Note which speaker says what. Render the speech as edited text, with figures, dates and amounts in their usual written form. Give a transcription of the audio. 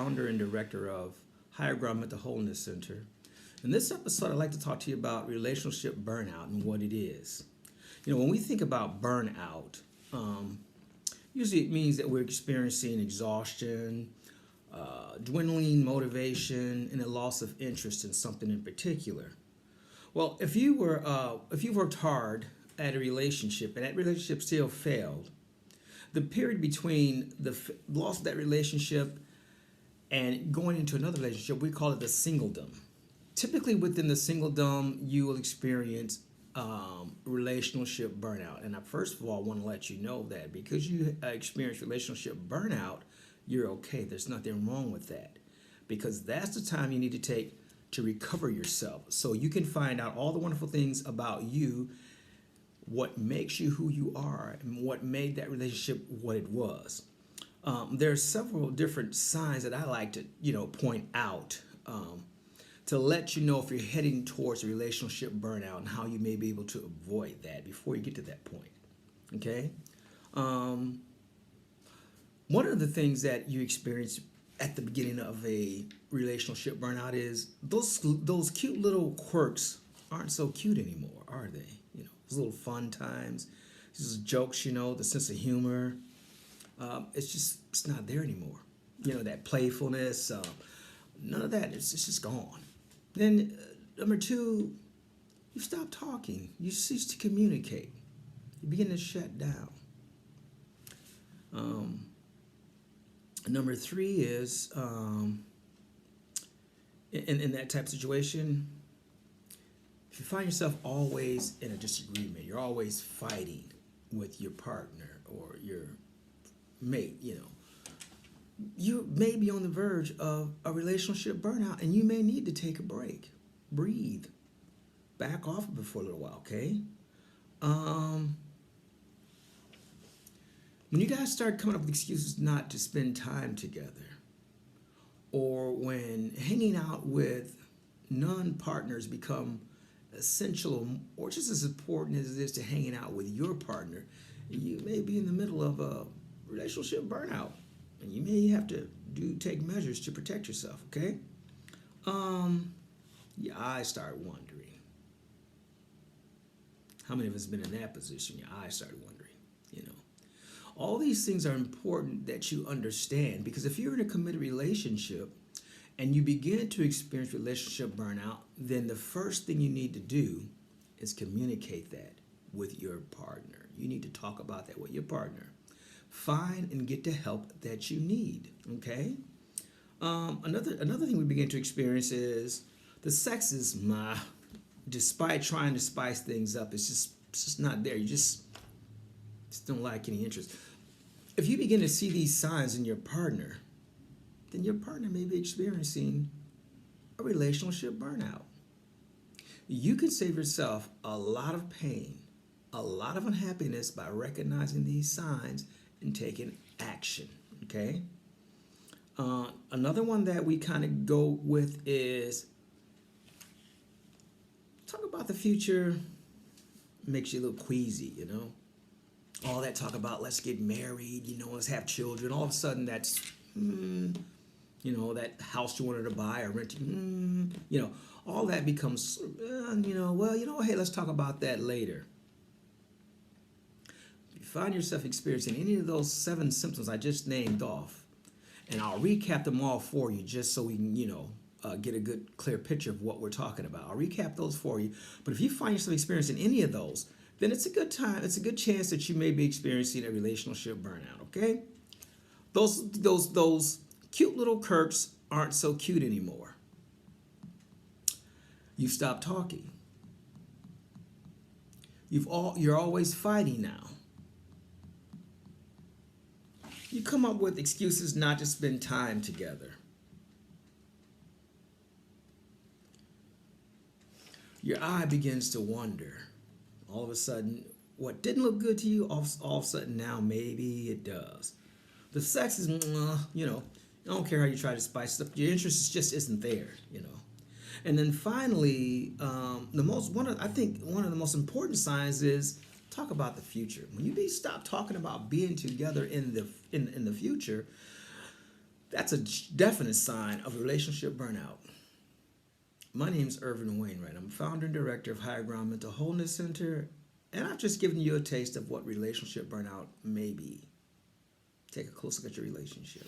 Speaker 1: founder and director of Higher Ground Mental Wholeness Center. In this episode, I'd like to talk to you about relationship burnout and what it is. When we think about burnout, usually it means that we're experiencing exhaustion, dwindling motivation, and a loss of interest in something in particular. Well, if you worked hard at a relationship and that relationship still failed, the period between the loss of that relationship and going into another relationship, we call it the singledom. Typically within the singledom, you will experience relationship burnout. And I first of all want to let you know that because you experience relationship burnout, you're okay. There's nothing wrong with that, because that's the time you need to take to recover yourself so you can find out all the wonderful things about you, what makes you who you are, and what made that relationship what it was. There are several different signs that I like to, point out to let you know if you're heading towards a relationship burnout and how you may be able to avoid that before you get to that point. Okay? One of the things that you experience at the beginning of a relationship burnout is those cute little quirks aren't so cute anymore, are they? Those little fun times, these jokes, the sense of humor. It's not there anymore. That playfulness, none of that. It's just gone. Then number two, you stop talking. You cease to communicate. You begin to shut down. Number three is in that type of situation, if you find yourself always in a disagreement, you're always fighting with your partner or your mate, you may be on the verge of a relationship burnout and you may need to take a break. Breathe. Back off of it for a little while, okay? When you guys start coming up with excuses not to spend time together, or when hanging out with non-partners become essential or just as important as it is to hanging out with your partner, you may be in the middle of a relationship burnout and you may have to take measures to protect yourself, okay? Your eyes start wandering. How many of us have been in that position? Your eyes start wandering, All these things are important that you understand, because if you're in a committed relationship and you begin to experience relationship burnout, then the first thing you need to do is communicate that with your partner. You need to talk about that with your partner. Find and get the help that you need, okay? Another thing we begin to experience is the sex is, despite trying to spice things up, it's just not there. You just don't like any interest. If you begin to see these signs in your partner, then your partner may be experiencing a relationship burnout. You can save yourself a lot of pain, a lot of unhappiness by recognizing these signs and taking action, okay? Another one that we kind of go with is talk about the future makes you a little queasy, All that talk about let's get married, let's have children. All of a sudden that's, that house you wanted to buy or rent, all that becomes, hey, let's talk about that later. If you find yourself experiencing any of those 7 symptoms I just named off, and I'll recap them all for you just so we can, get a good, clear picture of what we're talking about. I'll recap those for you. But if you find yourself experiencing any of those, then it's a good time. It's a good chance that you may be experiencing a relationship burnout, okay? Those cute little quirks aren't so cute anymore. You stop talking. You're always fighting now. You come up with excuses not to spend time together. Your eye begins to wander. All of a sudden, what didn't look good to you, all of a sudden now maybe it does. The sex is, I don't care how you try to spice it up. Your interest just isn't there, And then finally, one of the most important signs is talk about the future. When you stop talking about being together in the future, That's a definite sign of relationship burnout. My name's Irvin Wainwright. I'm founder and director of Higher Ground Mental Wholeness Center, and I've just given you a taste of what relationship burnout may be. Take a close look at your relationship.